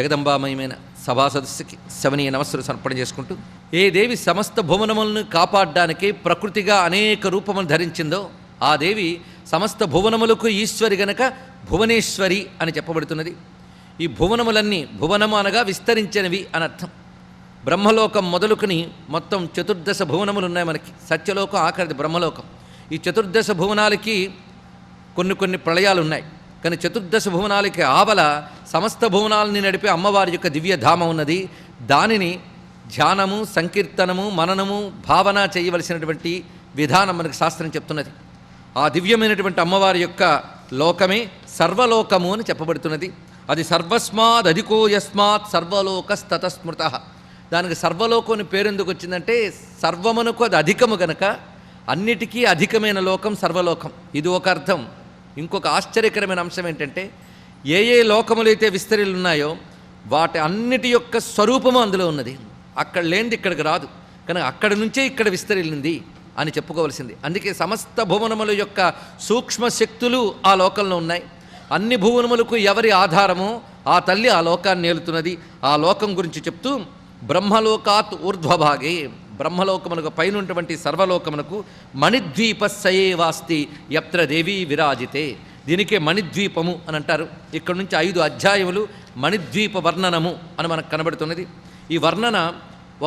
జగదంబామయమైన సభా సదస్సుకి శవనీయ నమస్సులు సమర్పణ చేసుకుంటూ, ఏ దేవి సమస్త భువనములను కాపాడడానికి ప్రకృతిగా అనేక రూపములు ధరించిందో ఆ దేవి సమస్త భువనములకు ఈశ్వరి గనక భువనేశ్వరి అని చెప్పబడుతున్నది. ఈ భువనములన్నీ, భువనము అనగా విస్తరించినవి అని అర్థం. బ్రహ్మలోకం మొదలుకుని మొత్తం 14 భువనములు ఉన్నాయి మనకి. సత్యలోకం ఆఖరిది బ్రహ్మలోకం. ఈ 14 భువనాలకి కొన్ని ప్రళయాలు ఉన్నాయి. కానీ 14 భువనాలకి ఆవల సమస్త భువనాలని నడిపే అమ్మవారి యొక్క దివ్యధామం ఉన్నది. దానిని ధ్యానము, సంకీర్తనము, మననము, భావన చేయవలసినటువంటి విధానం మనకు శాస్త్రం చెప్తున్నది. ఆ దివ్యమైనటువంటి అమ్మవారి యొక్క లోకమే సర్వలోకము అని చెప్పబడుతున్నది. అది సర్వస్మాద్ అధికో యస్మాత్ సర్వలోకస్తతస్మృత. దానికి సర్వలోకం అని పేరు ఎందుకు వచ్చిందంటే, సర్వమునకు అది అధికము గనక అన్నిటికీ అధికమైన లోకం సర్వలోకం. ఇది ఒక అర్థం. ఇంకొక ఆశ్చర్యకరమైన అంశం ఏంటంటే, ఏ ఏ లోకములైతే విస్తరిలు ఉన్నాయో వాటి అన్నిటి యొక్క స్వరూపము అందులో ఉన్నది. అక్కడ లేనిది ఇక్కడికి రాదు, కనుక అక్కడి నుంచే ఇక్కడ విస్తరిల్లింది అని చెప్పుకోవలసింది. అందుకే సమస్త భువనముల యొక్క సూక్ష్మ శక్తులు ఆ లోకంలో ఉన్నాయి. అన్ని భువనములకు ఎవరి ఆధారమో ఆ తల్లి ఆ లోకాన్ని ఏలుతున్నది. ఆ లోకం గురించి చెప్తూ, బ్రహ్మలోకాత్ ఊర్ధ్వభాగే, బ్రహ్మలోకమునకు పైనున్నటువంటి సర్వలోకమునకు మణిద్వీపస్సయేవాస్తి యత్ర దేవీ విరాజితే. దీనికే మణిద్వీపము అని అంటారు. ఇక్కడ నుంచి 5 అధ్యాయములు మణిద్వీప వర్ణనము అని మనకు కనబడుతున్నది. ఈ వర్ణన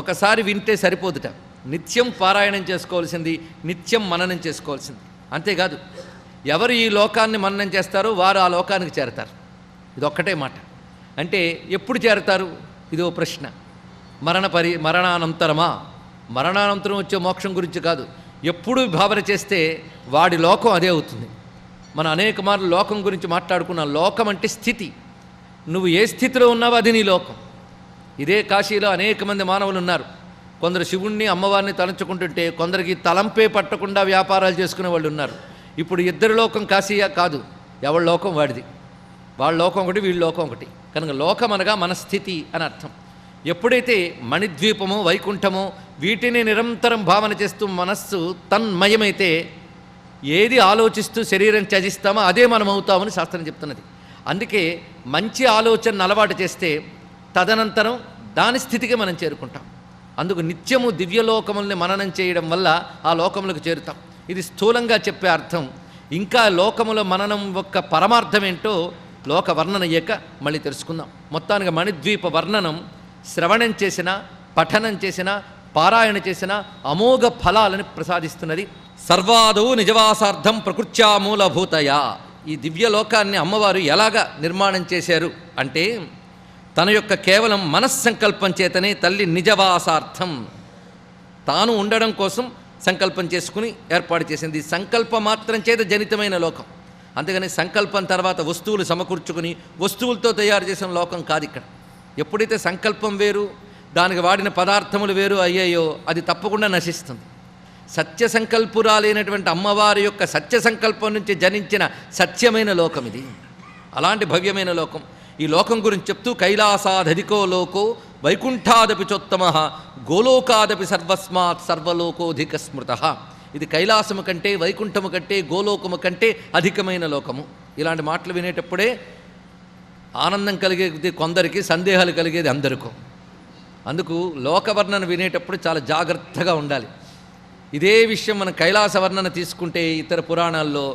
ఒకసారి వింటే సరిపోదుట. నిత్యం పారాయణం చేసుకోవాల్సింది, నిత్యం మననం చేసుకోవాల్సింది. అంతేకాదు, ఎవరు ఈ లోకాన్ని మననం చేస్తారో వారు ఆ లోకానికి చేరతారు. ఇదొక్కటే మాట. అంటే ఎప్పుడు చేరతారు? ఇదో ప్రశ్న. మరణానంతరమా? మరణానంతరం వచ్చే మోక్షం గురించి కాదు. ఎప్పుడు భావన చేస్తే వాడి లోకం అదే అవుతుంది. మనం అనేక మార్లు లోకం గురించి మాట్లాడుకున్నాం. లోకం అంటే స్థితి. నువ్వు ఏ స్థితిలో ఉన్నావో అది నీ లోకం. ఇదే కాశీలో అనేక మంది మానవులు ఉన్నారు. కొందరు శివుణ్ణి, అమ్మవారిని తలంచుకుంటుంటే కొందరికి తలంపే పట్టకుండా వ్యాపారాలు చేసుకునే వాళ్ళు ఉన్నారు. ఇప్పుడు ఇద్దరి లోకం కాశీయా కాదు, ఎవరి లోకం వాడిది. వాళ్ళ లోకం ఒకటి, వీళ్ళ లోకం ఒకటి. కనుక లోకం అనగా మన స్థితి అని అర్థం. ఎప్పుడైతే మణిద్వీపమో, వైకుంఠమో వీటిని నిరంతరం భావన చేస్తూ మనస్సు తన్మయమైతే, ఏది ఆలోచిస్తూ శరీరం త్యజిస్తామో అదే మనం అవుతామని శాస్త్రం చెప్తున్నది. అందుకే మంచి ఆలోచన అలవాటు చేస్తే తదనంతరం దాని స్థితికి మనం చేరుకుంటాం. అందుకు నిత్యము దివ్యలోకముల్ని మననం చేయడం వల్ల ఆ లోకములకు చేరుతాం. ఇది స్థూలంగా చెప్పే అర్థం. ఇంకా లోకముల మననం యొక్క పరమార్థం ఏంటో లోక వర్ణన అయ్యాక మళ్ళీ తెలుసుకుందాం. మొత్తానికి మణిద్వీప వర్ణనం శ్రవణం చేసిన, పఠనం చేసిన, పారాయణ చేసిన అమోఘ ఫలాలను ప్రసాదిస్తున్నది. సర్వాదౌ నిజవాసార్థం ప్రకృత్యామూలభూతయా. ఈ దివ్యలోకాన్ని అమ్మవారు ఎలాగ నిర్మాణం చేశారు అంటే, తన యొక్క కేవలం మనస్సంకల్పం చేతనే తల్లి నిజవాసార్థం తాను ఉండడం కోసం సంకల్పం చేసుకుని ఏర్పాటు చేసింది. సంకల్ప మాత్రం చేత జనితమైన లోకం. అందుకని సంకల్పం తర్వాత వస్తువులు సమకూర్చుకుని వస్తువులతో తయారు చేసిన లోకం కాదు ఇక్కడ. ఎప్పుడైతే సంకల్పం వేరు, దానికి వాడిన పదార్థములు వేరు అయ్యాయో అది తప్పకుండా నశిస్తుంది. సత్య సంకల్పురాలైనటువంటి అమ్మవారి యొక్క సత్య సంకల్పం నుంచి జనించిన సత్యమైన లోకం ఇది. అలాంటి భవ్యమైన లోకం. ఈ లోకం గురించి చెప్తూ, కైలాసాదధికో లోకో వైకుంఠాదపి చోత్తమ గోలోకాదపి సర్వస్మాత్ సర్వలోకోధిక స్మృత. ఇది కైలాసము కంటే, వైకుంఠము కంటే, గోలోకము కంటే అధికమైన లోకము. ఇలాంటి మాటలు వినేటప్పుడే ఆనందం కలిగేది కొందరికి, సందేహాలు కలిగేది అందరికీ. అందుకు లోకవర్ణన వినేటప్పుడు చాలా జాగ్రత్తగా ఉండాలి. ఇదే విషయం మనం కైలాస వర్ణన తీసుకుంటే ఇతర పురాణాల్లో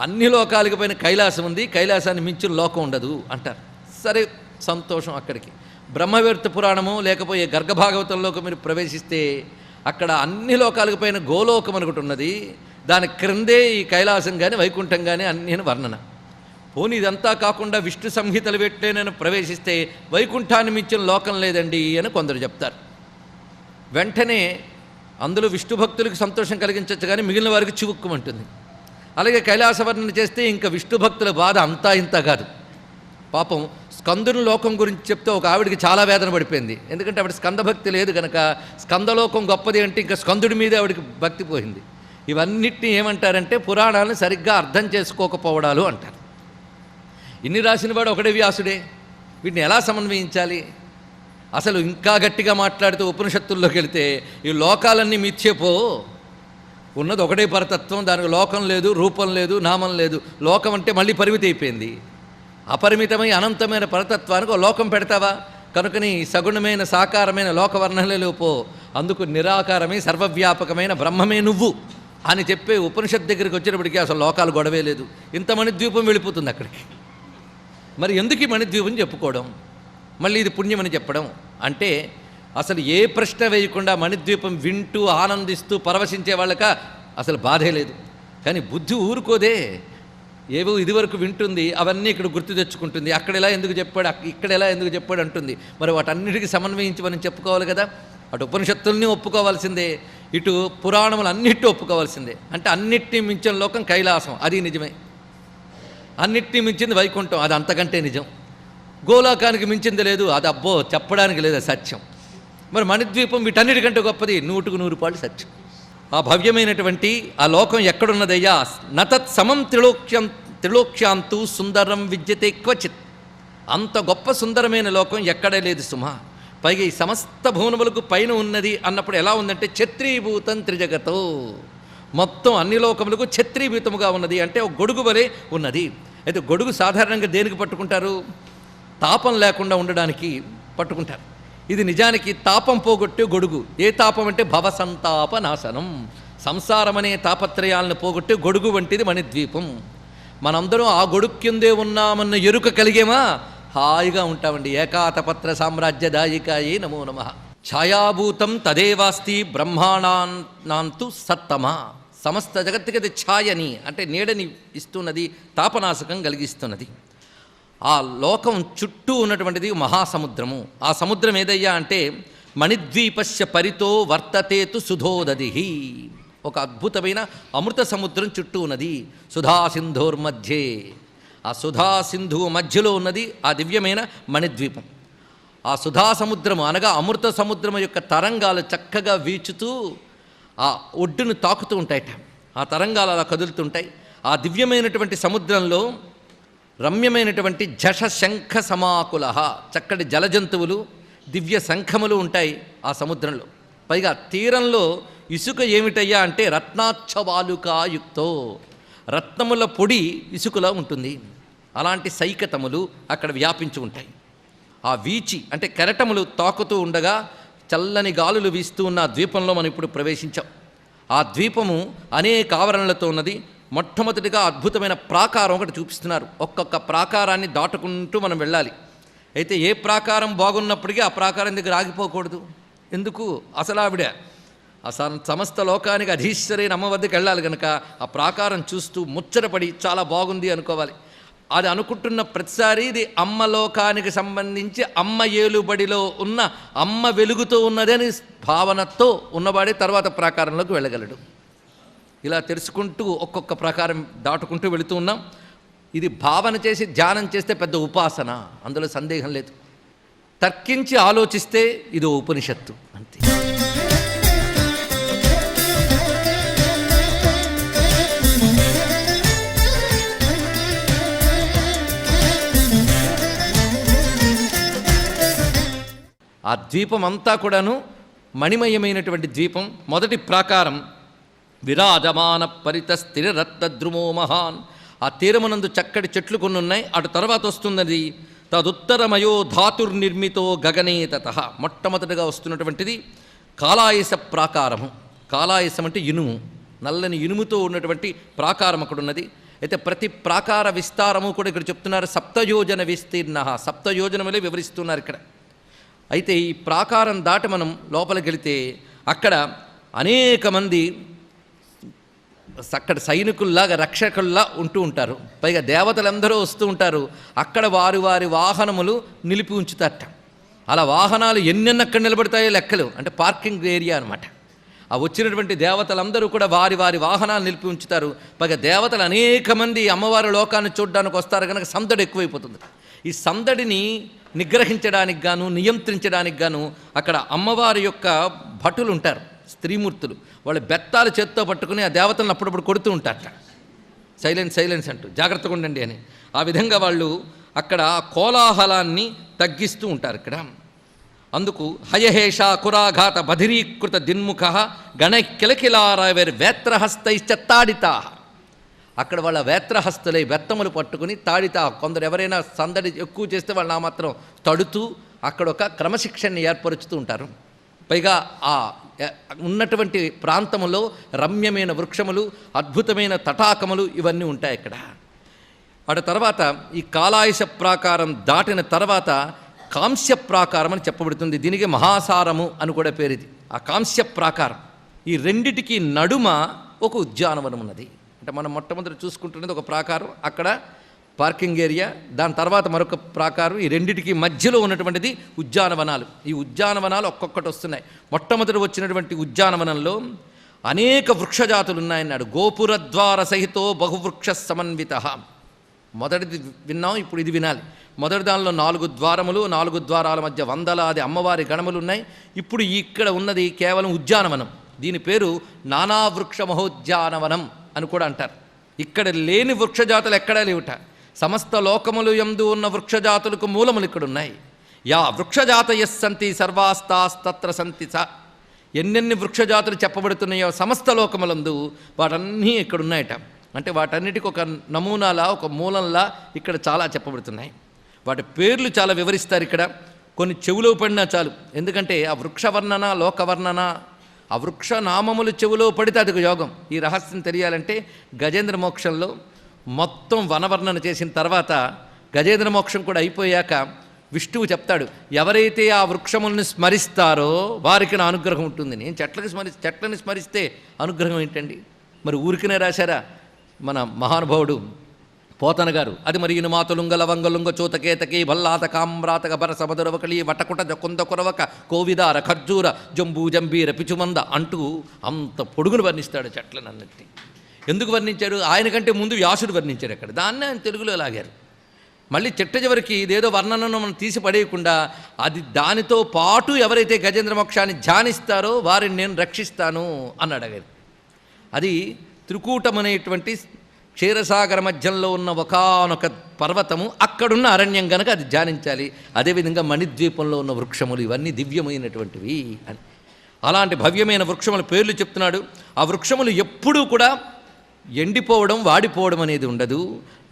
అన్ని లోకాలకు పైన కైలాసం ఉంది, కైలాసాన్ని మించిన లోకం ఉండదు అంటారు. సరే, సంతోషం. అక్కడికి బ్రహ్మవేత్త పురాణము లేకపోతే గర్గభాగవతంలోకి మీరు ప్రవేశిస్తే అక్కడ అన్ని లోకాలకు పైన గోలోకం ఒకటి ఉన్నది. దాని క్రిందే ఈ కైలాసం కానీ వైకుంఠం కానీ అన్ని వర్ణన. పోనీ ఇదంతా కాకుండా విష్ణు సంహితలు పెట్టే నేను ప్రవేశిస్తే వైకుంఠాన్ని మించిన లోకం లేదండి అని కొందరు చెప్తారు. వెంటనే అందులో విష్ణు భక్తులకు సంతోషం కలిగించవచ్చు, కానీ మిగిలిన వారికి చివుక్కుమంటుంది. అలాగే కైలాస వర్ణన చేస్తే ఇంకా విష్ణు భక్తుల బాధ అంతా ఇంత కాదు. పాపం స్కందుని లోకం గురించి చెప్తే ఒక ఆవిడికి చాలా వేదన పడిపోయింది. ఎందుకంటే ఆవిడ స్కందభక్తి లేదు కనుక, స్కందలోకం గొప్పది అంటే ఇంకా స్కందుడి మీదే ఆవిడికి భక్తి పోయింది. ఇవన్నిటిని ఏమంటారంటే పురాణాలను సరిగ్గా అర్థం చేసుకోకపోవడాలు అంటారు. ఇన్ని రాసిన వాడు ఒకడే వ్యాసుడే. వీటిని ఎలా సమన్వయించాలి? అసలు ఇంకా గట్టిగా మాట్లాడుతూ ఉపనిషత్తుల్లోకి వెళితే ఈ లోకాలన్నీ మిథ్యపో, ఉన్నది ఒకటే పరతత్వం, దానికి లోకం లేదు, రూపం లేదు, నామం లేదు. లోకం అంటే మళ్ళీ పరిమితి అయిపోయింది. అపరిమితమై అనంతమైన పరతత్వానికి ఒక లోకం పెడతావా? కనుకని సగుణమైన సాకారమైన లోకవర్ణనలో పో, అందుకు నిరాకారమే సర్వవ్యాపకమైన బ్రహ్మమే నువ్వు అని చెప్పే ఉపనిషత్ దగ్గరికి వచ్చేటప్పటికీ అసలు లోకాలు గొడవే లేదు. ఇంత మణిద్వీపం వెళ్ళిపోతుంది అక్కడికి. మరి ఎందుకు ఈ మణిద్వీపం చెప్పుకోవడం, మళ్ళీ ఇది పుణ్యమని చెప్పడం అంటే అసలు ఏ ప్రశ్న వేయకుండా మణిద్వీపం వింటూ ఆనందిస్తూ పరవశించే వాళ్ళక అసలు బాధే లేదు. కానీ బుద్ధి ఊరుకోదే, ఏవో ఇదివరకు వింటుంది, అవన్నీ ఇక్కడ గుర్తు తెచ్చుకుంటుంది. అక్కడ ఎలా ఎందుకు చెప్పాడు, ఇక్కడ ఎలా ఎందుకు చెప్పాడు అంటుంది. మరి వాటన్నిటికీ సమన్వయించి మనం చెప్పుకోవాలి కదా. అటు ఉపనిషత్తుల్ని ఒప్పుకోవాల్సిందే, ఇటు పురాణములు అన్నిటి ఒప్పుకోవాల్సిందే. అంటే అన్నిటినీ మించిన లోకం కైలాసం, అది నిజమే. అన్నిటినీ మించింది వైకుంఠం, అది అంతకంటే నిజం. గోలోకానికి మించింది లేదు, అది అబ్బో చెప్పడానికి లేదు, సత్యం. మరి మణిద్వీపం వీటన్నిటికంటే గొప్పది, 100% సత్యం. ఆ భవ్యమైనటువంటి ఆ లోకం ఎక్కడున్నదయ్యా? నతత్ సమం త్రిలోక్యాంతు సుందరం విద్యతే క్వచిత్. అంత గొప్ప సుందరమైన లోకం ఎక్కడే లేదు సుమా. పైగా ఈ సమస్త భువనములకు పైన ఉన్నది అన్నప్పుడు ఎలా ఉందంటే ఛత్రీభూతం త్రిజగతో, మొత్తం అన్ని లోకములకు ఛత్రీభూతముగా ఉన్నది. అంటే ఒక గొడుగు వలె ఉన్నది. అయితే గొడుగు సాధారణంగా దేనికి పట్టుకుంటారు? తాపం లేకుండా ఉండడానికి పట్టుకుంటారు. ఇది నిజానికి తాపం పోగొట్టే గొడుగు. ఏ తాపం అంటే భవసంతాప నాశనం, సంసారం అనే తాపత్రయాలను పోగొట్టే గొడుగు వంటిది మణిద్వీపం. మనందరం ఆ గొడుగు కిందే ఉన్నామన్న ఎరుక కలిగేమా హాయిగా ఉంటామండి. ఏకాతపత్ర సామ్రాజ్యదాయికాయే నమో నమః. ఛాయాభూతం తదేవాస్తి బ్రహ్మాండాంతు సత్తమ. సమస్త జగత్తుకి అది ఛాయని అంటే నీడని ఇస్తున్నది, తాపనాశకం కలిగిస్తున్నది. ఆ లోకం చుట్టూ ఉన్నటువంటిది మహాసముద్రము. ఆ సముద్రం ఏదయ్యా అంటే మణిద్వీపస్య పరితో వర్తతేతు సుధోదధి. ఒక అద్భుతమైన అమృత సముద్రం చుట్టూ ఉన్నది. సుధా సింధోర్మధ్యే, ఆ సుధా సింధువు మధ్యలో ఉన్నది ఆ దివ్యమైన మణిద్వీపం. ఆ సుధా సముద్రము అనగా అమృత సముద్రము యొక్క తరంగాలు చక్కగా వీచుతూ ఆ ఒడ్డును తాకుతూ ఉంటాయట. ఆ తరంగాలు అలా కదులుతుంటాయి. ఆ దివ్యమైనటువంటి సముద్రంలో రమ్యమైనటువంటి జష శంఖ సమాకుల, చక్కటి జలజంతువులు, దివ్య శంఖములు ఉంటాయి ఆ సముద్రంలో. పైగా తీరంలో ఇసుక ఏమిటయ్యా అంటే రత్నాచ్చవాలుకాయుక్తో, రత్నముల పొడి ఇసుకలా ఉంటుంది. అలాంటి సైకతములు అక్కడ వ్యాపించి ఉంటాయి. ఆ వీచి అంటే కెరటములు తాకుతూ ఉండగా చల్లని గాలులు వీస్తూ ఉన్న ఆ ద్వీపంలో మనం ఇప్పుడు ప్రవేశించాం. ఆ ద్వీపము అనేక ఆవరణలతో ఉన్నది. మొట్టమొదటిగా అద్భుతమైన ప్రాకారం ఒకటి చూపిస్తున్నారు. ఒక్కొక్క ప్రాకారాన్ని దాటుకుంటూ మనం వెళ్ళాలి. అయితే ఏ ప్రాకారం బాగున్నప్పటికీ ఆ ప్రాకారం దగ్గర ఆగిపోకూడదు. ఎందుకు? అసలు ఆవిడ సమస్త లోకానికి అధీశ్వరైన అమ్మ వద్దకు వెళ్ళాలి కనుక ఆ ప్రాకారం చూస్తూ ముచ్చటపడి చాలా బాగుంది అనుకోవాలి. అది అనుకుంటున్న ప్రతిసారి ఇది అమ్మ లోకానికి సంబంధించి అమ్మ ఏలుబడిలో ఉన్న అమ్మ వెలుగుతో ఉన్నదని భావనతో ఉన్నవాడే తర్వాత ప్రాకారంలోకి వెళ్ళగలడు. ఇలా తెలుసుకుంటూ ఒక్కొక్క ప్రకారం దాటుకుంటూ వెళుతూ ఉన్నాం. ఇది భావన చేసి ధ్యానం చేస్తే పెద్ద ఉపాసన, అందులో సందేహం లేదు. తర్కించి ఆలోచిస్తే ఇది ఉపనిషత్తు అంతే. ఆ ద్వీపం అంతా కూడాను మణిమయమైనటువంటి ద్వీపం. మొదటి ప్రాకారం విరాజమాన పరిత స్థిరరత్నద్రుమో మహాన్. ఆ తీరమునందు చక్కటి చెట్లు కొన్ని ఉన్నాయి. అటు తర్వాత వస్తున్నది తదుత్తరమయో ధాతుర్నిర్మితో గగనే తతః. మొట్టమొదటిగా వస్తున్నటువంటిది కాలాయస ప్రాకారము. కాలాయసం అంటే ఇనుము, నల్లని ఇనుముతో ఉన్నటువంటి ప్రాకారం అక్కడ ఉన్నది. అయితే ప్రతి ప్రాకార విస్తారము కూడా ఇక్కడ చెప్తున్నారు సప్తయోజన విస్తీర్ణ. సప్తయోజనములే వివరిస్తున్నారు ఇక్కడ. అయితే ఈ ప్రాకారం దాటి మనం లోపలికి వెళితే అక్కడ అనేక మంది అక్కడ సైనికుల్లాగా రక్షకుల్లా ఉంటూ ఉంటారు. పైగా దేవతలందరూ వస్తూ ఉంటారు. అక్కడ వారి వారి వాహనములు నిలిపి ఉంచుతారట. అలా వాహనాలు ఎన్నెన్ని అక్కడ నిలబడతాయో లెక్కలు, అంటే పార్కింగ్ ఏరియా అనమాట. ఆ వచ్చినటువంటి దేవతలందరూ కూడా వారి వారి వాహనాలు నిలిపి ఉంచుతారు. పైగా దేవతలు అనేక మంది అమ్మవారి లోకాన్ని చూడడానికి వస్తారు కనుక సందడి ఎక్కువైపోతుంది. ఈ సందడిని నిగ్రహించడానికి గాను నియంత్రించడానికి గాను అక్కడ అమ్మవారి యొక్క భటులు ఉంటారు, స్త్రీమూర్తులు. వాళ్ళు బెత్తాలు చేత్తో పట్టుకుని ఆ దేవతలను అప్పుడప్పుడు కొడుతూ ఉంటారట. సైలెన్స్ సైలెన్స్ అంటూ జాగ్రత్తగా ఉండండి అని. ఆ విధంగా వాళ్ళు అక్కడ కోలాహలాన్ని తగ్గిస్తూ ఉంటారు ఇక్కడ. అందుకు హయహేష కురాఘాత బధిరీకృత దిన్ముఖ గణ కిలకిలారవేర్ వేత్రహస్తైశ్చత్తాడితా. అక్కడ వాళ్ళ వేత్రహస్తులై బెత్తములు పట్టుకుని తాడిత కొందరు ఎవరైనా సందడి ఎక్కువ చేస్తే వాళ్ళు నా మాత్రం తడుతూ అక్కడ ఒక క్రమశిక్షణని ఏర్పరుచుతూ ఉంటారు. పైగా ఆ ఉన్నటువంటి ప్రాంతంలో రమ్యమైన వృక్షములు, అద్భుతమైన తటాకములు ఇవన్నీ ఉంటాయి ఇక్కడ. అటు తర్వాత ఈ కాలాయశ ప్రాకారం దాటిన తర్వాత కాంస్య ప్రాకారం అని చెప్పబడుతుంది. దీనికి మహాసారము అని కూడా పేరుది. ఆ కాంస్య ప్రాకారం ఈ రెండిటికి నడుమ ఒక ఉద్యానవనం ఉన్నది. అంటే మనం మొట్టమొదటి చూసుకుంటున్నది ఒక ప్రాకారం, అక్కడ పార్కింగ్ ఏరియా, దాని తర్వాత మరొక ప్రాకారం, ఈ రెండిటికి మధ్యలో ఉన్నటువంటిది ఉద్యానవనాలు. ఈ ఉద్యానవనాలు ఒక్కొక్కటి వస్తున్నాయి. మొట్టమొదటి వచ్చినటువంటి ఉద్యానవనంలో అనేక వృక్షజాతులు ఉన్నాయన్నాడు. గోపురద్వార సహితో బహువృక్ష సమన్విత. మొదటిది విన్నాం, ఇప్పుడు ఇది వినాలి. మొదటి దానిలో 4 ద్వారములు, 4 ద్వారాల మధ్య వందలాది అమ్మవారి గణములు ఉన్నాయి. ఇప్పుడు ఇక్కడ ఉన్నది కేవలం ఉద్యానవనం. దీని పేరు నానావృక్ష మహోద్యానవనం అని కూడా అంటారు. ఇక్కడ లేని వృక్షజాతులు ఎక్కడా లేవుట. సమస్త లోకములు యందు ఉన్న వృక్షజాతులకు మూలములు ఇక్కడున్నాయి. యా వృక్షజాతయస్సంతి సర్వాస్తాస్తత్ర సంతి స. ఎన్నెన్ని వృక్షజాతులు చెప్పబడుతున్నాయో సమస్త లోకములందు వాటన్నీ ఇక్కడున్నాయట. అంటే వాటన్నిటికీ ఒక నమూనాలా, ఒక మూలంలా ఇక్కడ చాలా చెప్పబడుతున్నాయి. వాటి పేర్లు చాలా వివరిస్తారు ఇక్కడ. కొన్ని చెవులో పడినా చాలు, ఎందుకంటే ఆ వృక్షవర్ణన, లోకవర్ణన, ఆ వృక్ష నామములు చెవులో పడితే అది యోగం. ఈ రహస్యం తెలియాలంటే గజేంద్ర మోక్షంలో మొత్తం వనవర్ణన చేసిన తర్వాత గజేంద్ర మోక్షం కూడా అయిపోయాక విష్ణువు చెప్తాడు, ఎవరైతే ఆ వృక్షములను స్మరిస్తారో వారికి నా అనుగ్రహం ఉంటుంది. నేను చెట్లని స్మరిస్తే అనుగ్రహం ఏంటండి? మరి ఊరికనే రాశారా మన మహానుభావుడు పోతన గారు? అది మరి ఇను మాతులుంగ లవంగలుంగ చోతకేతకి భల్లాత కామ్రాతక బర సమదురవకళి వటకుట జొకొంద కొరవక కోవిదార ఖర్జూర జంబూ జంబీర పిచుమంద అంటూ అంత పొడుగును వర్ణిస్తాడు చెట్లను అన్నిటినీ. ఎందుకు వర్ణించాడు? ఆయన కంటే ముందు వ్యాసుడు వర్ణించాడు అక్కడ. దాన్ని ఆయన తెలుగులో లాగారు. మళ్ళీ చిట్ట చివరికి ఇదేదో వర్ణనను మనం తీసి పడేయకుండా అది దానితో పాటు ఎవరైతే గజేంద్ర మోక్షాన్ని ధ్యానిస్తారో వారిని నేను రక్షిస్తాను అన్నాడు అగారు. అది త్రికూటం అనేటువంటి క్షీరసాగర మధ్యంలో ఉన్న ఒకానొక పర్వతము, అక్కడున్న అరణ్యం కనుక అది ధ్యానించాలి. అదేవిధంగా మణిద్వీపంలో ఉన్న వృక్షములు ఇవన్నీ దివ్యమైనటువంటివి అని అలాంటి భవ్యమైన వృక్షముల పేర్లు చెప్తున్నాడు. ఆ వృక్షములు ఎప్పుడూ కూడా ఎండిపోవడం, వాడిపోవడం అనేది ఉండదు.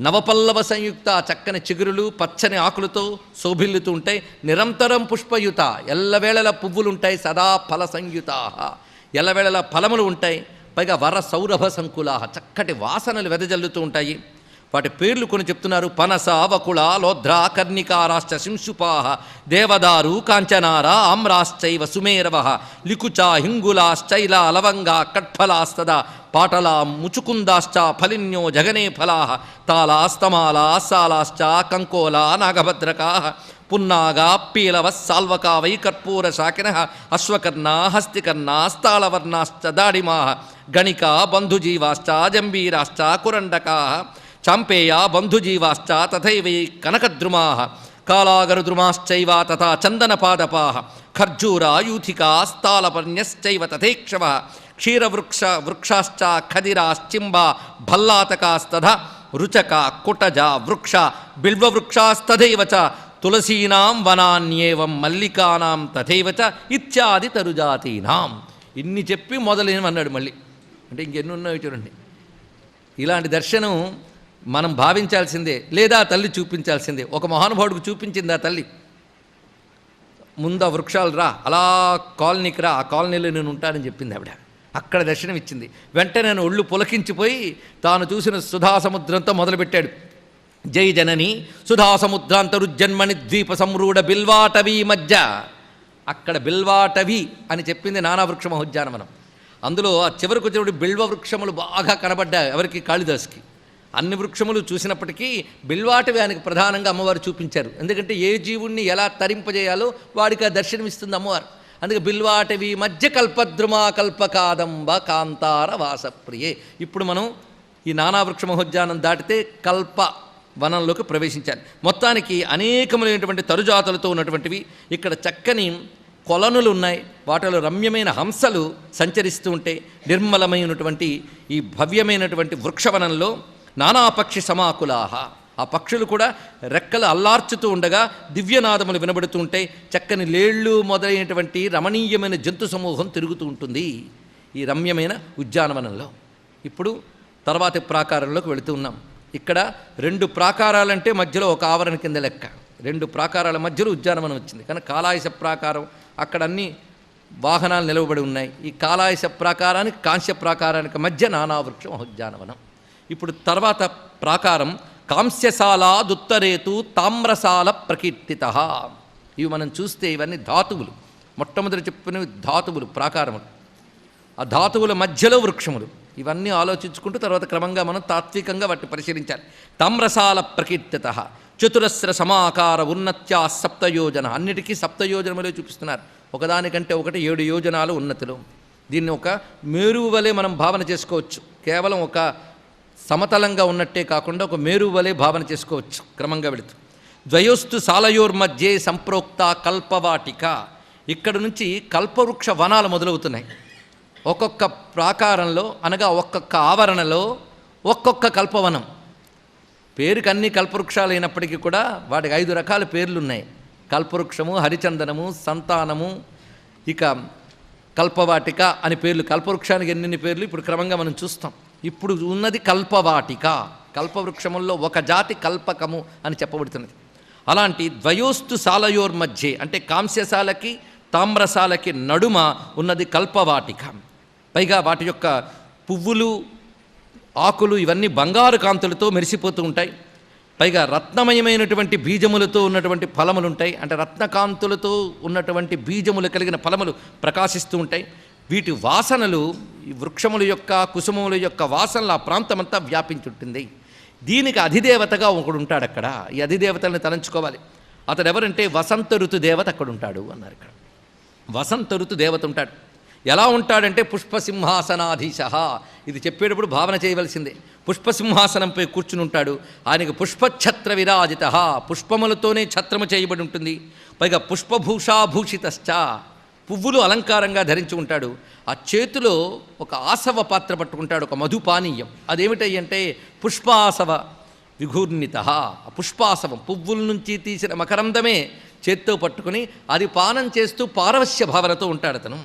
నవపల్లవ సంయుక్త, చక్కని చిగురులు పచ్చని ఆకులతో శోభిల్లుతూ ఉంటాయి. నిరంతరం పుష్పయుత, ఎల్లవేళల పువ్వులుంటాయి. సదా ఫల సంయుత, ఎల్లవేళల ఫలములు ఉంటాయి. పైగా వర సౌరభ సంకులా, చక్కటి వాసనలు వెదజల్లుతూ ఉంటాయి. వాటి పేర్లు కొన్ని చెప్తున్నారు. పనస, వకుళ, లోధ్ర, కర్ణికారాశ్చ శింశుపాహ, దేవదారు, కాంచనార, ఆమ్రాశ్చైవ సుమేరవ, లికుచ, హింగులాశ్చైల, లవంగా, కట్ఫలాస్తద, పాటల, ముచుకుందాశ్చ, ఫలిన్యో జగనే ఫలా, తాళాస్తమాల, సాలాశ్చ, కంకోల, నాగభద్రకా, పున్నాగా, పీలవ, సాల్వకా, వైకర్పూర శాకిన, అశ్వకర్ణ, హస్తికర్ణ, స్థాళవర్ణాశ్చ, దాడిమా, గణిక, బంధుజీవాశ్చ, జంబీరాశ్చ, కురండకా, చాంపేయ, బంధుజీవాశ్చ, తథైవై కనకద్రుమా, కాళాగరుద్రుమాశ్చైవ తథా చందనపాదపా, ఖర్జూర, యూథికా, స్థాళపర్ణ్యశ్చైవ తథైక్షవ, క్షీరవృక్షాశ్చ, ఖదిరాశ్చింబ, భల్లాతకాస్తథ, రుచక, కుటజ, వృక్ష, బిల్వవృక్షాస్తథైవ చ, తులసీనాం వనాన్యేవం మల్లికానాం తథైవ చ ఇత్యాది తరుజాతీనాం. ఇన్ని చెప్పి మొదలైనవన్నాడు మళ్ళీ. అంటే ఇంకెన్ని ఉన్నాయో చూడండి. ఇలాంటి దర్శనం మనం భావించాల్సిందే, లేదా తల్లి చూపించాల్సిందే. ఒక మహానుభావుడికి చూపించింది ఆ తల్లి. ముందు ఆ వృక్షాలు రా, అలా కాలనీకి రా, ఆ కాలనీలో నేను ఉంటానని చెప్పింది ఆవిడ. అక్కడ దర్శనం ఇచ్చింది. వెంటనే నేను ఒళ్ళు పులకించిపోయి తాను చూసిన సుధాసముద్రంతో మొదలుపెట్టాడు. జై జనని సుధాసముద్రాంతరుజ్జన్మణి ద్వీప సంరూఢ బిల్వాటవీ మధ్య. అక్కడ బిల్వాటవి అని చెప్పింది నానావృక్ష మహోద్యానవనం. అందులో ఆ చివరికి వచ్చినప్పుడు బిల్వ వృక్షములు బాగా కనబడ్డాయి ఎవరికి? కాళిదాసుకి. అన్ని వృక్షములు చూసినప్పటికీ బిల్వాటవి ఆయనకు ప్రధానంగా అమ్మవారు చూపించారు. ఎందుకంటే ఏ జీవుణ్ణి ఎలా తరింపజేయాలో వాడికి ఆ దర్శనమిస్తుంది అమ్మవారు. అందుకే బిల్వాటవి మధ్య కల్పద్రుమా కల్పకాదంబ కాంతార వాసప్రియే. ఇప్పుడు మనం ఈ నానావృక్ష మహోద్యానం దాటితే కల్ప వనంలోకి ప్రవేశించాలి. మొత్తానికి అనేకములైనటువంటి తరుజాతులతో ఉన్నటువంటివి ఇక్కడ చక్కని కొలనులు ఉన్నాయి. వాటిలో రమ్యమైన హంసలు సంచరిస్తూ ఉంటే నిర్మలమైనటువంటి ఈ భవ్యమైనటువంటి వృక్షవనంలో నానాపక్షి సమాకులాహ, ఆ పక్షులు కూడా రెక్కలు అల్లార్చుతూ ఉండగా దివ్యనాదములు వినబడుతూ ఉంటాయి. చక్కని లేళ్ళు మొదలైనటువంటి రమణీయమైన జంతు సమూహం తిరుగుతూ ఉంటుంది ఈ రమ్యమైన ఉద్యానవనంలో. ఇప్పుడు తర్వాతి ప్రాకారంలోకి వెళుతూ ఉన్నాం. ఇక్కడ 2 ప్రాకారాలంటే మధ్యలో ఒక ఆవరణ కింద లెక్క. 2 ప్రాకారాల మధ్యలో ఉద్యానవనం వచ్చింది. కానీ కాలాయస ప్రాకారం అక్కడ అన్ని వాహనాలు నిలవబడి ఉన్నాయి. ఈ కాలాయస ప్రాకారానికి కాంస్య ప్రాకారానికి మధ్య నానావృక్షం ఉద్యానవనం. ఇప్పుడు తర్వాత ప్రాకారం కాంస్యశాలాదుత్తరేతు తామ్రశాల ప్రకీర్తిత. ఇవి మనం చూస్తే ఇవన్నీ ధాతువులు. మొట్టమొదటి చెప్పినవి ధాతువులు, ప్రాకారములు. ఆ ధాతువుల మధ్యలో వృక్షములు. ఇవన్నీ ఆలోచించుకుంటూ తర్వాత క్రమంగా మనం తాత్వికంగా వాటిని పరిశీలించాలి. తామ్రశాల ప్రకీర్తిత చతురస్ర సమాకార ఉన్నత్యా సప్తయోజన. అన్నిటికీ సప్తయోజనములే చూపిస్తున్నారు. ఒకదానికంటే ఒకటి 7 యోజనాలు ఉన్నతిలో. దీన్ని ఒక మేరువు వలె మనం భావన చేసుకోవచ్చు. కేవలం ఒక సమతలంగా ఉన్నట్టే కాకుండా ఒక మేరువు వలె భావన చేసుకోవచ్చు క్రమంగా వెళుతూ. ద్వయోస్తు సాలయోర్మధ్యే సంప్రోక్త కల్పవాటిక. ఇక్కడ నుంచి కల్పవృక్ష వనాలు మొదలవుతున్నాయి. ఒక్కొక్క ప్రాకారంలో అనగా ఒక్కొక్క ఆవరణలో ఒక్కొక్క కల్పవనం. పేరుకి అన్ని కల్పవృక్షాలు అయినప్పటికీ కూడా వాటికి 5 రకాల పేర్లున్నాయి. కల్పవృక్షము, హరిచందనము, సంతానము, ఇక కల్పవాటిక అని పేర్లు. కల్పవృక్షానికి ఎన్ని పేర్లు ఇప్పుడు క్రమంగా మనం చూస్తాం. ఇప్పుడు ఉన్నది కల్పవాటిక. కల్పవృక్షముల్లో ఒక జాతి కల్పకము అని చెప్పబడుతున్నది. అలాంటి ద్వయోస్తు శాలయోర్మధ్యే అంటే కాంస్యశాలకి తామ్రశాలకి నడుమ ఉన్నది కల్పవాటిక. పైగా వాటి యొక్క పువ్వులు, ఆకులు ఇవన్నీ బంగారు కాంతులతో మెరిసిపోతూ ఉంటాయి. పైగా రత్నమయమైనటువంటి బీజములతో ఉన్నటువంటి ఫలములు ఉంటాయి. అంటే రత్నకాంతులతో ఉన్నటువంటి బీజములు కలిగిన ఫలములు ప్రకాశిస్తూ ఉంటాయి. వీటి వాసనలు ఈ వృక్షముల యొక్క, కుసుమముల యొక్క వాసనలు ఆ ప్రాంతమంతా వ్యాపించి ఉంటుంది. దీనికి అధిదేవతగా ఒకడు ఉంటాడు అక్కడ. ఈ అధిదేవతలను తలంచుకోవాలి. అతడు ఎవరంటే వసంత ఋతు దేవత అక్కడ ఉంటాడు అన్నారు. ఇక్కడ వసంత ఋతు దేవత ఉంటాడు. ఎలా ఉంటాడంటే పుష్పసింహాసనాధీశ. ఇది చెప్పేటప్పుడు భావన చేయవలసిందే. పుష్పసింహాసనంపై కూర్చుని ఉంటాడు. ఆయనకు పుష్పఛత్ర విరాజిత. పుష్పములతోనే ఛత్రము చేయబడి ఉంటుంది. పైగా పుష్పభూషాభూషితశ్చ. పువ్వులు అలంకారంగా ధరించి ఉంటాడు. ఆ చేతిలో ఒక ఆసవ పాత్ర పట్టుకుంటాడు, ఒక మధుపానీయం. అదేమిటై అంటే పుష్పాసవ విఘూర్ణిత. ఆ పుష్పాసవం పువ్వుల నుంచి తీసిన మకరందమే చేత్తో పట్టుకుని అది పానం చేస్తూ పారవస్య భావనతో ఉంటాడు అతను.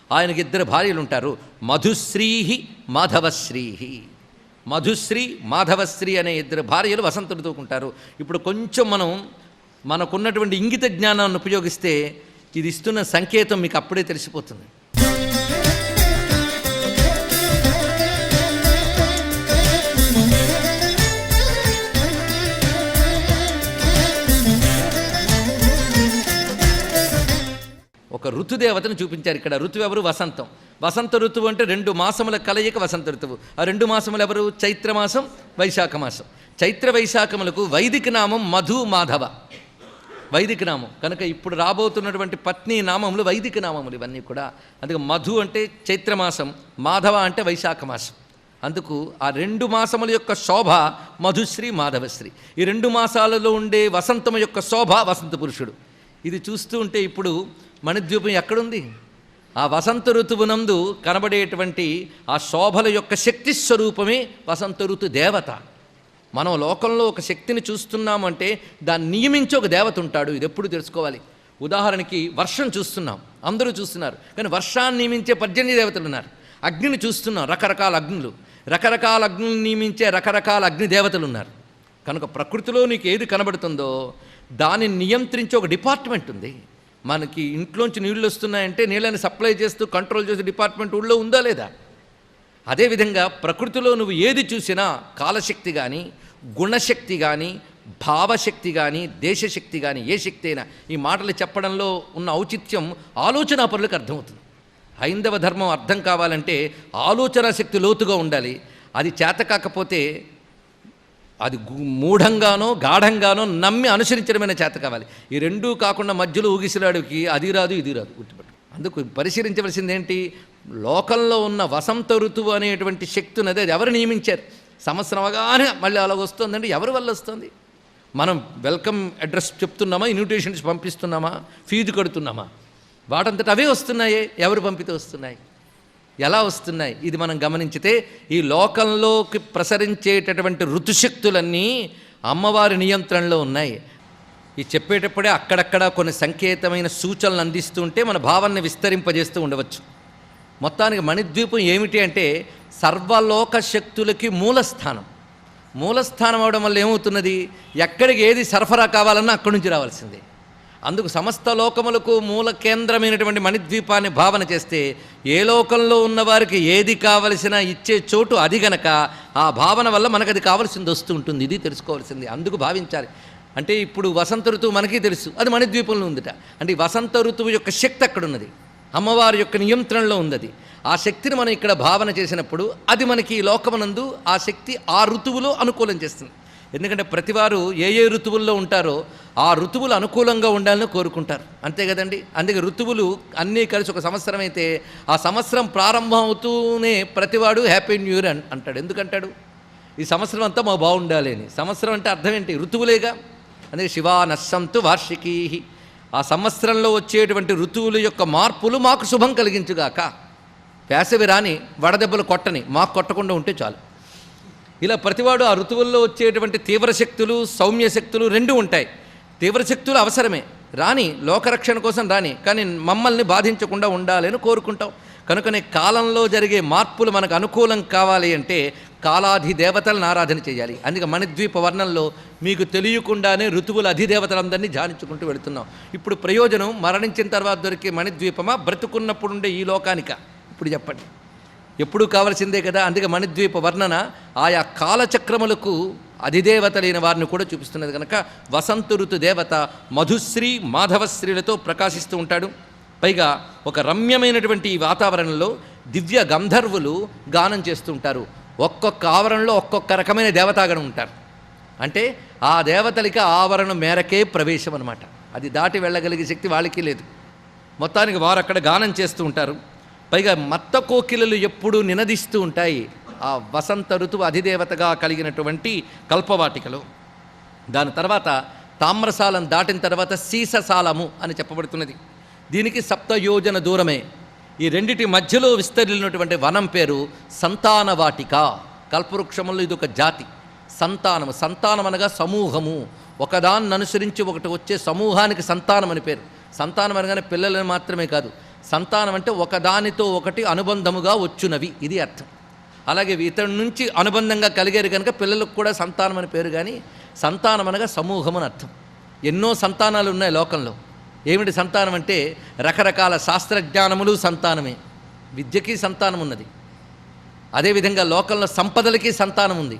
ఆయనకి 2 భార్యలు ఉంటారు, మధుశ్రీ మాధవశ్రీ. మధుశ్రీ మాధవశ్రీ అనే 2 భార్యలు వసంతుడితో ఉంటారు. ఇప్పుడు కొంచెం మనకున్నటువంటి ఇంగిత జ్ఞానాన్ని ఉపయోగిస్తే ఇది ఇస్తున్న సంకేతం మీకు అప్పుడే తెలిసిపోతుంది. ఒక ఋతుదేవతను చూపించారు ఇక్కడ. ఋతువు ఎవరు? వసంతం. వసంత ఋతువు అంటే 2 మాసముల కలయిక వసంత ఋతువు. ఆ 2 మాసములు ఎవరు? చైత్రమాసం, వైశాఖ మాసం. చైత్ర వైశాఖములకు వైదిక నామం మధు మాధవ. వైదిక నామం కనుక ఇప్పుడు రాబోతున్నటువంటి పత్ని నామములు వైదిక నామములు ఇవన్నీ కూడా. అందుకే మధు అంటే చైత్రమాసం, మాధవ అంటే వైశాఖ మాసం. అందుకు ఆ 2 మాసముల యొక్క శోభ మధుశ్రీ మాధవశ్రీ. ఈ 2 మాసాలలో ఉండే వసంతము యొక్క శోభ వసంత పురుషుడు. ఇది చూస్తూ ఉంటే ఇప్పుడు మణిద్వీపం ఎక్కడుంది? ఆ వసంత ఋతువునందు కనబడేటువంటి ఆ శోభల యొక్క శక్తి స్వరూపమే వసంత ఋతు దేవత. మనం లోకంలో ఒక శక్తిని చూస్తున్నామంటే దాన్ని నియమించి ఒక దేవత ఉంటాడు. ఇది ఎప్పుడు తెలుసుకోవాలి. ఉదాహరణకి వర్షం చూస్తున్నాం, అందరూ చూస్తున్నారు. కానీ వర్షాన్ని నియమించే 18 దేవతలు ఉన్నారు. అగ్నిని చూస్తున్నాం, రకరకాల అగ్నులు. రకరకాల అగ్నులు నియమించే రకరకాల అగ్ని దేవతలు ఉన్నారు. కనుక ప్రకృతిలో నీకు ఏది కనబడుతుందో దానిని నియంత్రించే ఒక డిపార్ట్మెంట్ ఉంది. మనకి ఇంట్లోంచి నీళ్ళు వస్తున్నాయంటే నీళ్ళని సప్లై చేస్తూ కంట్రోల్ చేసే డిపార్ట్మెంట్ ఊళ్ళో ఉందా లేదా? అదేవిధంగా ప్రకృతిలో నువ్వు ఏది చూసినా కాలశక్తి కానీ, గుణశక్తి కానీ, భావశక్తి కానీ, దేశశక్తి కానీ, ఏ శక్తి అయినా ఈ మాటలు చెప్పడంలో ఉన్న ఔచిత్యం ఆలోచనాపరులకు అర్థమవుతుంది. హైందవ ధర్మం అర్థం కావాలంటే ఆలోచనా శక్తి లోతుగా ఉండాలి. అది చేత కాకపోతే అది మూఢంగానో గాఢంగానో నమ్మి అనుసరించడమైన చేత కావాలి. ఈ 2 కాకుండా మధ్యలో ఊగిసిలాడుకి అది రాదు ఇది రాదు గుర్తుపెట్టు. అందుకు పరిశీలించవలసింది ఏంటి? లోకంలో ఉన్న వసంత ఋతువు అనేటువంటి శక్తి ఉన్నది. అది ఎవరు నియమించారు? సంవత్సరం అవగానే మళ్ళీ అలాగ వస్తుందంటే ఎవరి వల్ల వస్తుంది? మనం వెల్కమ్ అడ్రస్ చెప్తున్నామా, ఇన్విటేషన్స్ పంపిస్తున్నామా, ఫీజు కడుతున్నామా? వాటంతట అవే వస్తున్నాయే. ఎవరు పంపితే వస్తున్నాయి? ఎలా వస్తున్నాయి? ఇది మనం గమనించితే ఈ లోకంలోకి ప్రసరించేటటువంటి ఋతుశక్తులన్నీ అమ్మవారి నియంత్రణలో ఉన్నాయి. ఈ చెప్పేటప్పుడే అక్కడక్కడ కొన్ని సంకేతమైన సూచనలు అందిస్తూ ఉంటే మన భావాన్ని విస్తరింపజేస్తూ ఉండవచ్చు. మొత్తానికి మణిద్వీపం ఏమిటి అంటే సర్వలోక శక్తులకి మూలస్థానం. మూలస్థానం అవడం వల్ల ఏమవుతున్నది, ఎక్కడికి ఏది సరఫరా కావాలన్నా అక్కడి నుంచి రావాల్సిందే. అందుకు సమస్త లోకములకు మూల కేంద్రమైనటువంటి మణిద్వీపాన్ని భావన చేస్తే ఏ లోకంలో ఉన్నవారికి ఏది కావలసినా ఇచ్చే చోటు అది గనక ఆ భావన వల్ల మనకు అది కావాల్సింది వస్తూ ఉంటుంది. ఇది తెలుసుకోవాల్సింది. అందుకు భావించాలి. అంటే ఇప్పుడు వసంత ఋతువు మనకి తెలుసు, అది మణిద్వీపంలో ఉందిట. అంటే ఈ వసంత ఋతువు యొక్క శక్తి అక్కడ ఉన్నది, అమ్మవారి యొక్క నియంత్రణలో ఉంది. ఆ శక్తిని మనం ఇక్కడ భావన చేసినప్పుడు అది మనకి ఈ లోకమునందు ఆ శక్తి ఆ ఋతువులో అనుకూలం చేస్తుంది. ఎందుకంటే ప్రతివారు ఏ ఏ ఋతువుల్లో ఉంటారో ఆ ఋతువులు అనుకూలంగా ఉండాలని కోరుకుంటారు, అంతే కదండి. అందుకే ఋతువులు అన్నీ కలిసి ఒక సంవత్సరం అయితే ఆ సంవత్సరం ప్రారంభం అవుతూనే ప్రతివాడు హ్యాపీ న్యూ ఇయర్ అంటాడు. ఎందుకంటాడు? ఈ సంవత్సరం అంతా మాకు బాగుండాలి అని. సంవత్సరం అంటే అర్థం ఏంటి? ఋతువులేగా. అందుకే శివా నశ్శంతు వార్షికీ, ఆ సంవత్సరంలో వచ్చేటువంటి ఋతువుల యొక్క మార్పులు మాకు శుభం కలిగించుగాక. వేసవి రాని, వడదెబ్బలు కొట్టని, మాకు కొట్టకుండా ఉంటే చాలు. ఇలా ప్రతివాడు ఆ ఋతువుల్లో వచ్చేటువంటి తీవ్రశక్తులు సౌమ్యశక్తులు రెండూ ఉంటాయి. తీవ్రశక్తులు అవసరమే, రాని, లోకరక్షణ కోసం రాని, కానీ మమ్మల్ని బాధించకుండా ఉండాలి అని కోరుకుంటాం. కనుకనే కాలంలో జరిగే మార్పులు మనకు అనుకూలం కావాలి అంటే కాలాధిదేవతలను ఆరాధన చేయాలి. అందుకే మణిద్వీప వర్ణంలో మీకు తెలియకుండానే ఋతువుల అధిదేవతలందరినీ ధ్యానించుకుంటూ వెళుతున్నాం. ఇప్పుడు ప్రయోజనం మరణించిన తర్వాత దొరికే మణిద్వీపమా, బ్రతుకున్నప్పుడు ఉండే ఈ లోకానిక? ఇప్పుడు చెప్పండి. ఎప్పుడూ కావలసిందే కదా. అందుకే మణిద్వీప వర్ణన ఆయా కాలచక్రములకు అధిదేవతలైన వారిని కూడా చూపిస్తున్నది కనుక వసంత ఋతు దేవత మధుశ్రీ మాధవశ్రీలతో ప్రకాశిస్తూ ఉంటాడు. పైగా ఒక రమ్యమైనటువంటి ఈ వాతావరణంలో దివ్య గంధర్వులు గానం చేస్తూ ఉంటారు. ఒక్కొక్క ఆవరణలో ఒక్కొక్క రకమైన దేవతాగణం ఉంటారు. అంటే ఆ దేవతలకి ఆవరణ మేరకే ప్రవేశం అన్నమాట. అది దాటి వెళ్ళగలిగే శక్తి వాళ్ళకి లేదు. మొత్తానికి వారు అక్కడ గానం చేస్తూ ఉంటారు. పైగా మత్త కోకిలలు ఎప్పుడూ నినదిస్తూ ఉంటాయి ఆ వసంత ఋతువు అధిదేవతగా కలిగినటువంటి కల్పవాటికలో. దాని తర్వాత తామ్రసాలం దాటిన తర్వాత సీససాలము అని చెప్పబడుతున్నది. దీనికి 7 యోజన దూరమే. ఈ రెండిటి మధ్యలో విస్తరిల్లినటువంటి వనం పేరు సంతానవాటిక. కల్పవృక్షములో ఇది ఒక జాతి. సంతానము, సంతానం అనగా సమూహము, ఒకదాన్ని అనుసరించి ఒకటి వచ్చే సమూహానికి సంతానం అని పేరు. సంతానం అనగానే పిల్లలని మాత్రమే కాదు, సంతానం అంటే ఒకదానితో ఒకటి అనుబంధముగా వచ్చునవి, ఇది అర్థం. అలాగే ఇతడి నుంచి అనుబంధంగా కలిగారు కనుక పిల్లలకు కూడా సంతానం అని పేరు. కానీ సంతానం అనగా సమూహం అని అర్థం. ఎన్నో సంతానాలు ఉన్నాయి లోకంలో. ఏమిటి సంతానం అంటే రకరకాల శాస్త్రజ్ఞానములు సంతానమే. విద్యకి సంతానం ఉన్నది. అదేవిధంగా లోకంలో సంపదలకి సంతానం ఉంది.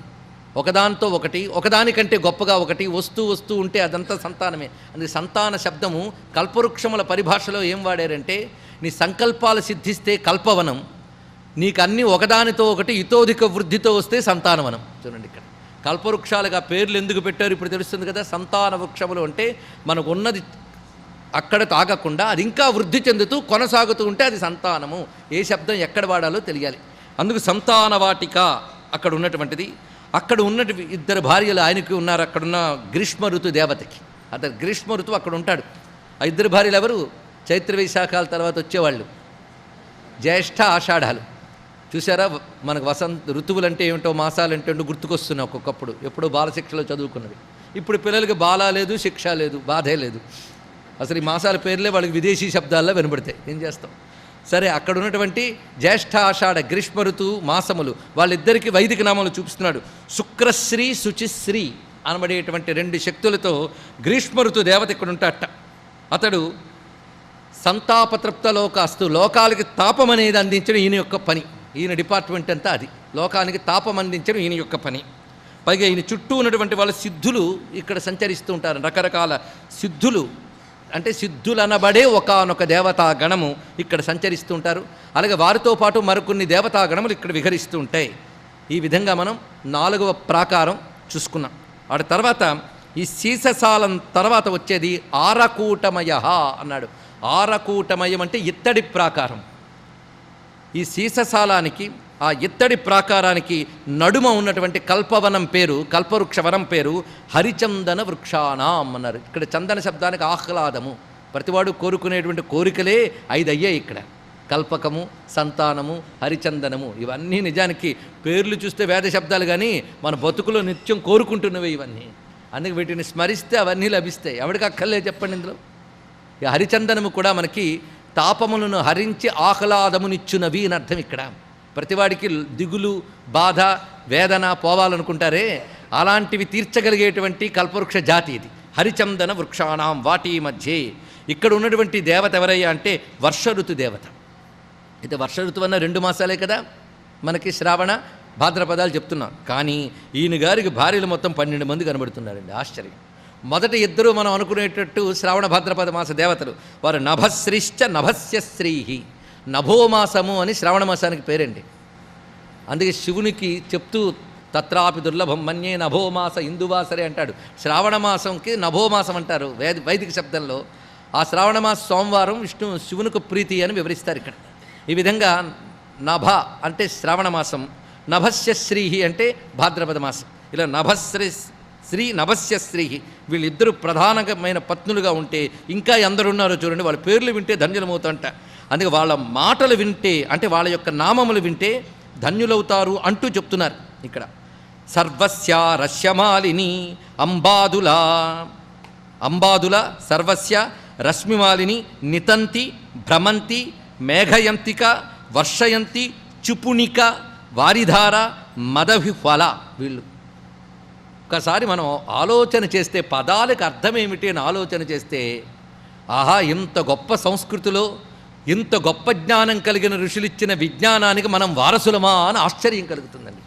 ఒకదానితో ఒకటి, ఒకదానికంటే గొప్పగా ఒకటి వస్తూ ఉంటే అదంతా సంతానమే. అందుకే సంతాన శబ్దము కల్పవృక్షముల పరిభాషలో ఏం వాడారంటే, నీ సంకల్పాలు సిద్ధిస్తే కల్పవనం, నీకు అన్నీ ఒకదానితో ఒకటి ఇతోధిక వృద్ధితో వస్తే సంతానవనం. చూడండి ఇక్కడ కల్పవృక్షాలుగా పేర్లు ఎందుకు పెట్టారు ఇప్పుడు తెలుస్తుంది కదా. సంతాన వృక్షములు అంటే మనకు ఉన్నది అక్కడ తాగకుండా అది ఇంకా వృద్ధి చెందుతూ కొనసాగుతూ ఉంటే అది సంతానము. ఏ శబ్దం ఎక్కడ వాడాలో తెలియాలి. అందుకు సంతానవాటిక అక్కడ ఉన్నటువంటిది. అక్కడ ఉన్నటి 2 భార్యలు ఆయనకి ఉన్నారు. అక్కడున్న గ్రీష్మ ఋతు దేవతకి. అతను గ్రీష్మ ఋతువు అక్కడ ఉంటాడు. ఆ 2 భార్యలు ఎవరు? చైత్ర వైశాఖాల తర్వాత వచ్చేవాళ్ళు, జ్యేష్ఠ ఆషాఢాలు. చూసారా, మనకు వసంత ఋతువులు అంటే ఏమిటో, మాసాలు అంటే ఏంటో గుర్తుకొస్తున్నాయి ఒక్కొక్కప్పుడు. ఎప్పుడో బాలశిక్షలో చదువుకున్నవి. ఇప్పుడు పిల్లలకి బాల లేదు, శిక్ష లేదు, బాధే లేదు. అసలు ఈ మాసాల పేర్లే వాళ్ళకి విదేశీ శబ్దాల్లో వినబడతాయి. ఏం చేస్తాం? సరే, అక్కడ ఉన్నటువంటి జ్యేష్ఠ ఆషాఢ గ్రీష్మ ఋతువు మాసములు వాళ్ళిద్దరికీ వైదిక నామాలు చూపిస్తున్నాడు. శుక్రశ్రీ శుచిశ్రీ అనబడేటువంటి 2 శక్తులతో గ్రీష్మ ఋతు దేవత ఇక్కడ ఉంటాడట. అతడు సంతాపతృప్త లోకాస్తు, లోకాలకి తాపం అనేది అందించడం ఈయన యొక్క పని. ఈయన డిపార్ట్మెంట్ అంతా అది, లోకానికి తాపం అందించడం ఈయన యొక్క పని. పైగా ఈయన చుట్టూ ఉన్నటువంటి వాళ్ళ సిద్ధులు ఇక్కడ సంచరిస్తూ ఉంటారు. రకరకాల సిద్ధులు అంటే సిద్ధులు అనబడే ఒకానొక దేవతా గణము ఇక్కడ సంచరిస్తూ ఉంటారు. అలాగే వారితో పాటు మరికొన్ని దేవతా గణములు ఇక్కడ విహరిస్తూ ఉంటాయి. ఈ విధంగా మనం 4వ ప్రాకారం చూసుకున్నాం. వాటి తర్వాత ఈ శీససాలం తర్వాత వచ్చేది ఆరకూటమయ అన్నాడు. ఆరకూటమయం అంటే ఇత్తడి ప్రాకారం. ఈ శీససాలానికి, ఆ ఇత్తడి ప్రాకారానికి నడుమ ఉన్నటువంటి కల్పవనం పేరు, కల్పవృక్ష వనం పేరు హరిచందన వృక్షాణం అన్నారు. ఇక్కడ చందన శబ్దానికి ఆహ్లాదము. ప్రతివాడు కోరుకునేటువంటి కోరికలే 5 అయ్యాయి ఇక్కడ. కల్పకము, సంతానము, హరిచందనము, ఇవన్నీ నిజానికి పేర్లు చూస్తే వేద శబ్దాలు, కానీ మన బతుకులో నిత్యం కోరుకుంటున్నవి ఇవన్నీ. అందుకే వీటిని స్మరిస్తే అవన్నీ లభిస్తాయి. ఎవరికి అక్కర్లే చెప్పండి. ఇందులో ఈ హరిచందనము కూడా మనకి తాపములను హరించి ఆహ్లాదమునిచ్చునవి అని అర్థం ఇక్కడ. ప్రతివాడికి దిగులు, బాధ, వేదన పోవాలనుకుంటారే, అలాంటివి తీర్చగలిగేటువంటి కల్పవృక్ష జాతి ఇది. హరిచందన వృక్షాణం వాటి మధ్యే. ఇక్కడ ఉన్నటువంటి దేవత ఎవరయ్యా అంటే వర్ష ఋతు దేవత. అయితే వర్ష ఋతువు అన్న 2 మాసాలే కదా మనకి, శ్రావణ భాద్రపదాలు చెప్తున్నాం. కానీ ఈయన గారికి భార్యలు మొత్తం 12 మంది కనబడుతున్నారండి. ఆశ్చర్యం. మొదట ఇద్దరు మనం అనుకునేటట్టు శ్రావణ భాద్రపద మాస దేవతలు, వారు నభశ్రీశ్చ నభస్య శ్రీహి. నభోమాసము అని శ్రావణ మాసానికి పేరండి. అందుకే శివునికి చెప్తూ తత్రాపి దుర్లభం మన్యే నభోమాస ఇందువాసరే అంటాడు. శ్రావణ మాసంకి నభోమాసం అంటారు వైదిక శబ్దంలో. ఆ శ్రావణ మాస సోమవారం శివునికి ప్రీతి అని వివరిస్తారు ఇక్కడ. ఈ విధంగా నభ అంటే శ్రావణ మాసం, నభస్య శ్రీహి అంటే భాద్రపద మాసం. ఇలా శ్రీ నభస్య శ్రీహి, వీళ్ళిద్దరూ ప్రధానమైన పత్నులుగా ఉంటే ఇంకా ఎందరున్నారో చూడండి. వాళ్ళ పేర్లు వింటే ధన్యులమవుతాంట. అందుకే వాళ్ళ మాటలు వింటే, అంటే వాళ్ళ యొక్క నామములు వింటే ధన్యులవుతారు అంటూ చెప్తున్నారు ఇక్కడ. సర్వస్య రశ్యమాలిని అంబాదుల సర్వస్య రశ్మిమాలిని నితంతి భ్రమంతి మేఘయంతిక వర్షయంతి చుపునిక వారిధార మదవిఫల. వీళ్ళు ఒకసారి మనం ఆలోచన చేస్తే, పదాలకు అర్థమేమిటి అని ఆలోచన చేస్తే, ఆహా, ఇంత గొప్ప సంస్కృతిలో ఇంత గొప్ప జ్ఞానం కలిగిన ఋషులిచ్చిన విజ్ఞానానికి మనం వారసులమా అని ఆశ్చర్యం కలుగుతుందండి.